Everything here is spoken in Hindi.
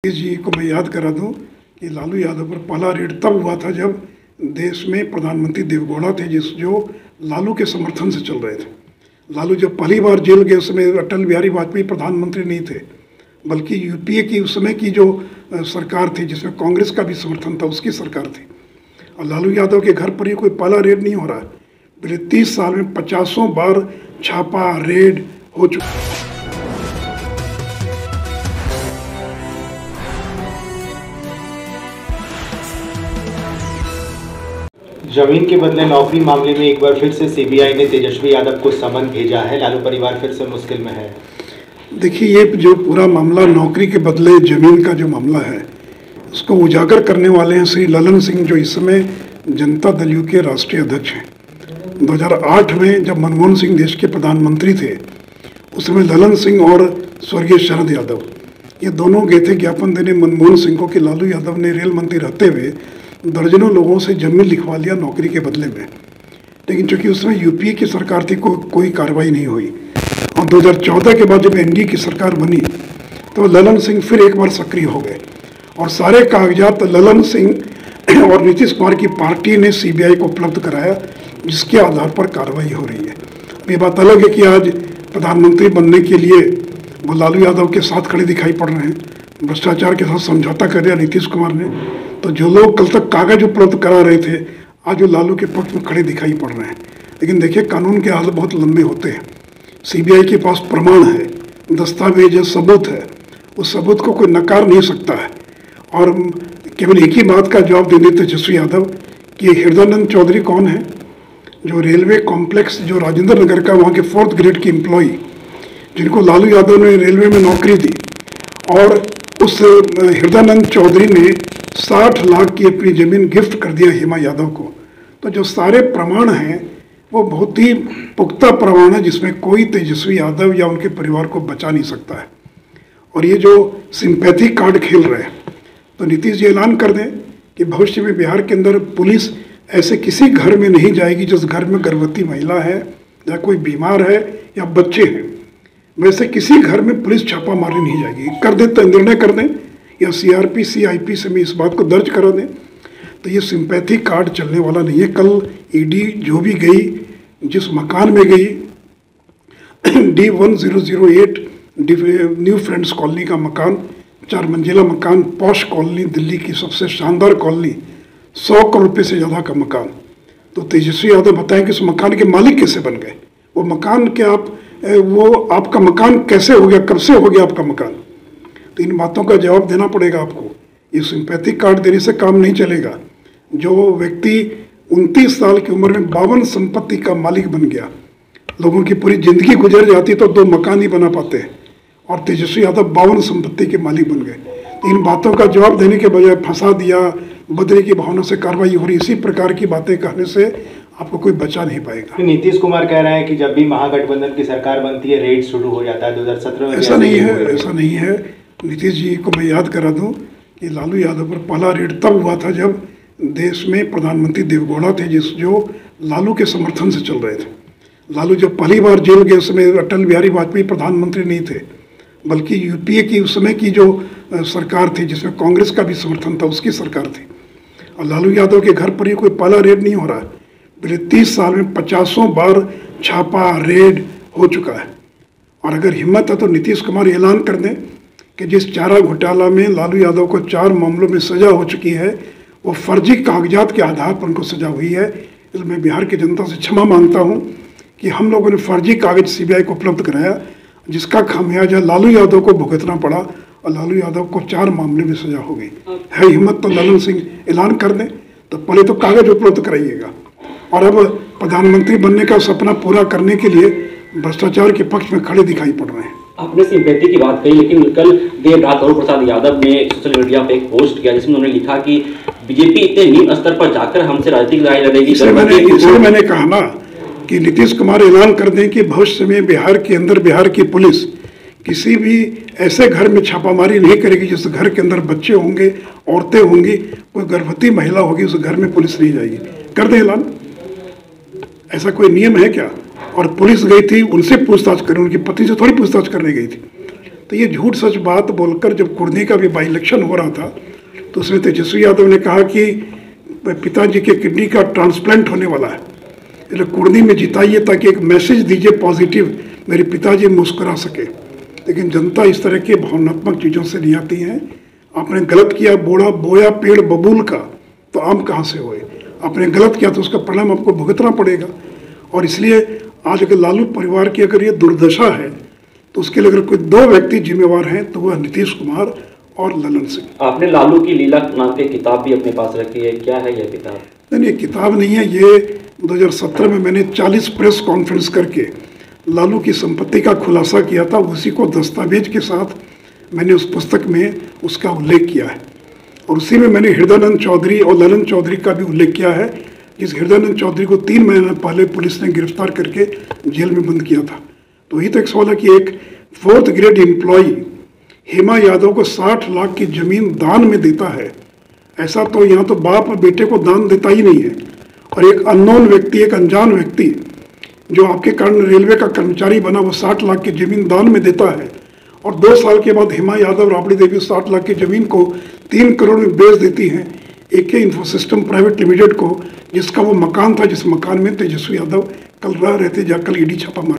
जी को मैं याद करा दूं कि लालू यादव पर पहला रेड तब हुआ था जब देश में प्रधानमंत्री देवेगौड़ा थे जो लालू के समर्थन से चल रहे थे। लालू जब पहली बार जेल गए उस समय अटल बिहारी वाजपेयी प्रधानमंत्री नहीं थे, बल्कि यूपीए की उस समय की जो सरकार थी जिसमें कांग्रेस का भी समर्थन था, उसकी सरकार थी। और लालू यादव के घर पर ही कोई पहला रेड नहीं हो रहा है। पिछले 30 साल में 50 बार छापा रेड हो चुका है। जमीन के बदले नौकरी मामले में एक बार फिर से सीबीआई ने तेजस्वी यादव को समन भेजा है। लालू परिवार फिर से मुश्किल में है। देखिए, ये जो पूरा मामला नौकरी के बदले जमीन का जो मामला है, उसको उजागर करने वाले हैं श्री ललन सिंह, जो इस समय जनता दल यू के राष्ट्रीय अध्यक्ष हैं। 2008 में जब मनमोहन सिंह देश के प्रधानमंत्री थे, उस समय ललन सिंह और स्वर्गीय शरद यादव ये दोनों गए थे ज्ञापन देने मनमोहन सिंह को कि लालू यादव ने रेल मंत्री रहते हुए दर्जनों लोगों से जमीन लिखवा लिया नौकरी के बदले में। लेकिन चूंकि उसमें यूपीए की सरकार थी, कोई कार्रवाई नहीं हुई। और 2014 के बाद जब एनडीए की सरकार बनी तो ललन सिंह फिर एक बार सक्रिय हो गए और सारे कागजात ललन सिंह और नीतीश कुमार की पार्टी ने सीबीआई को उपलब्ध कराया, जिसके आधार पर कार्रवाई हो रही है। अब ये बात अलग है कि आज प्रधानमंत्री बनने के लिए वो लालू यादव के साथ खड़े दिखाई पड़ रहे हैं, भ्रष्टाचार के साथ समझौता कर दिया नीतीश कुमार ने। तो जो लोग कल तक कागज उपलब्ध करा रहे थे, आज वो लालू के पक्ष में खड़े दिखाई पड़ रहे हैं। लेकिन देखिए, कानून के हाल बहुत लंबे होते हैं। सीबीआई के पास प्रमाण है, दस्तावेज है, सबूत है। उस सबूत को कोई नकार नहीं सकता है। और केवल एक ही बात का जवाब दे देते तेजस्वी यादव कि हृदयानंद चौधरी कौन है, जो रेलवे कॉम्प्लेक्स जो राजेंद्र नगर का वहाँ के 4th ग्रेड की एम्प्लॉई, जिनको लालू यादव ने रेलवे में नौकरी दी, और उस हृदयानंद चौधरी ने 60 लाख की अपनी ज़मीन गिफ्ट कर दिया हेमा यादव को। तो जो सारे प्रमाण हैं वो बहुत ही पुख्ता प्रमाण है, जिसमें कोई तेजस्वी यादव या उनके परिवार को बचा नहीं सकता है। और ये जो सिंपैथी कार्ड खेल रहे हैं, तो नीतीश जी ऐलान कर दें कि भविष्य में बिहार के अंदर पुलिस ऐसे किसी घर में नहीं जाएगी जिस घर में गर्भवती महिला है या कोई बीमार है या बच्चे हैं, वैसे किसी घर में पुलिस छापा मारने नहीं जाएगी। कर दे तो निर्णय कर दें या सीआरपी सीआईपी से भी इस बात को दर्ज करा दें, तो ये सिंपैथी कार्ड चलने वाला नहीं है। कल ईडी जो भी गई, जिस मकान में गई, D1008 न्यू फ्रेंड्स कॉलोनी का मकान, 4 मंजिला मकान, पॉश कॉलोनी, दिल्ली की सबसे शानदार कॉलोनी, 100 करोड़ रुपये से ज़्यादा का मकान। तो तेजस्वी यादव बताएं कि उस मकान के मालिक कैसे बन गए, वो मकान के वो आपका मकान कैसे हो गया, कब से हो गया आपका मकान। तो इन बातों का जवाब देना पड़ेगा आपको। ये सिंपैथी कार्ड देने से काम नहीं चलेगा। जो व्यक्ति 29 साल की उम्र में 52 संपत्ति का मालिक बन गया, लोगों की पूरी जिंदगी गुजर जाती तो 2 मकान ही बना पाते हैं, और तेजस्वी यादव 52 संपत्ति के मालिक बन गए। तो इन बातों का जवाब देने के बजाय फंसा दिया, बदले की भावना से कार्रवाई हो रही, इसी प्रकार की बातें कहने से आपको कोई बचा नहीं पाएगा। नीतीश कुमार कह रहे हैं कि जब भी महागठबंधन की सरकार बनती है रेड शुरू हो जाता है। 2017 में ऐसा नहीं है, ऐसा नहीं है। नीतीश जी को मैं याद करा दूं कि लालू यादव पर पहला रेड तब हुआ था जब देश में प्रधानमंत्री देवेगौड़ा थे जो लालू के समर्थन से चल रहे थे। लालू जब पहली बार जेल गए उस समय अटल बिहारी वाजपेयी प्रधानमंत्री नहीं थे, बल्कि यूपीए की उस समय की जो सरकार थी जिसमें कांग्रेस का भी समर्थन था, उसकी सरकार थी। और लालू यादव के घर पर ही कोई पहला रेड नहीं हो रहा है। पिछले 30 साल में 50 बार छापा रेड हो चुका है। और अगर हिम्मत है तो नीतीश कुमार ऐलान कर दें कि जिस चारा घोटाला में लालू यादव को 4 मामलों में सजा हो चुकी है, वो फर्जी कागजात के आधार पर उनको सजा हुई है। इसलिए मैं बिहार की जनता से क्षमा मांगता हूं कि हम लोगों ने फर्जी कागज सीबीआई को उपलब्ध कराया, जिसका खामियाजा लालू यादव को भुगतना पड़ा, और लालू यादव को 4 मामले में सजा हो गई है। हिम्मत तो ललन सिंह ऐलान कर दें, तो पहले तो कागज उपलब्ध कराइएगा। और अब प्रधानमंत्री बनने का सपना पूरा करने के लिए भ्रष्टाचार के पक्ष में खड़े दिखाई पड़ रहे हैं। आपने सिंपैथी की बात कही, लेकिन कल देर रात लालू प्रसाद यादव ने सोशल मीडिया पे एक पोस्ट किया जिसमें उन्होंने लिखा कि बीजेपी इतने निम्न स्तर पर जाकर हमसे राजनीतिक लड़ाई लड़ेगी। इसलिए मैंने कहा ना कि नीतीश कुमार ऐलान कर दें कि भविष्य में बिहार के अंदर बिहार की पुलिस किसी भी ऐसे घर में छापामारी नहीं करेगी जिस घर के अंदर बच्चे होंगे, औरतें होंगी, कोई गर्भवती महिला होगी, उस घर में पुलिस नहीं जाएगी। कर दे ऐलान। ऐसा कोई नियम है क्या? और पुलिस गई थी, उनसे पूछताछ करें, उनकी पत्नी से थोड़ी पूछताछ करने गई थी। तो ये झूठ सच बात बोलकर जब कुर्नी का भी बाई इलेक्शन हो रहा था तो उसमें तेजस्वी यादव ने कहा कि पिताजी के किडनी का ट्रांसप्लांट होने वाला है, इसलिए कुर्नी में जिताइए ताकि एक मैसेज दीजिए पॉजिटिव, मेरे पिताजी मुस्कुरा सके। लेकिन जनता इस तरह की भावनात्मक चीज़ों से नहीं आती हैं। आपने गलत किया, बोया पेड़ बबूल का तो आम कहाँ से होए। आपने गलत किया तो उसका परिणाम आपको भुगतना पड़ेगा। और इसलिए आज अगर लालू परिवार की अगर ये दुर्दशा है तो उसके लिए अगर कोई दो व्यक्ति जिम्मेवार हैं तो वह नीतीश कुमार और ललन सिंह। आपने लालू की लीला नाम की किताब भी अपने पास रखी है, क्या है यह किताब? नहीं, ये किताब नहीं है। ये 2017 में मैंने 40 प्रेस कॉन्फ्रेंस करके लालू की संपत्ति का खुलासा किया था, उसी को दस्तावेज के साथ मैंने उस पुस्तक में उसका उल्लेख किया है। और उसी में मैंने हृदयानंद चौधरी और ललन चौधरी का भी उल्लेख किया है, जिस हृदयानंद चौधरी को 3 महीने पहले पुलिस ने गिरफ्तार करके जेल में बंद किया था। तो वही तो एक सवाल है कि एक 4th grade employee Hema Yadav को 60 लाख की जमीन दान में देता है। ऐसा तो यहाँ तो बाप बेटे को दान देता ही नहीं है। और एक अननोन व्यक्ति, एक अनजान व्यक्ति जो आपके कारण रेलवे का कर्मचारी बना, वो 60 लाख की जमीन दान में देता है। और 2 साल के बाद हेमा यादव, राबड़ी देवी 60 लाख की जमीन को 3 करोड़ में बेच देती हैं AK इंफोसिस्टम प्राइवेट लिमिटेड को, जिसका वो मकान था, जिस मकान में तेजस्वी यादव कल रह रहे थे, जहाँ कल ईडी छापा मारा।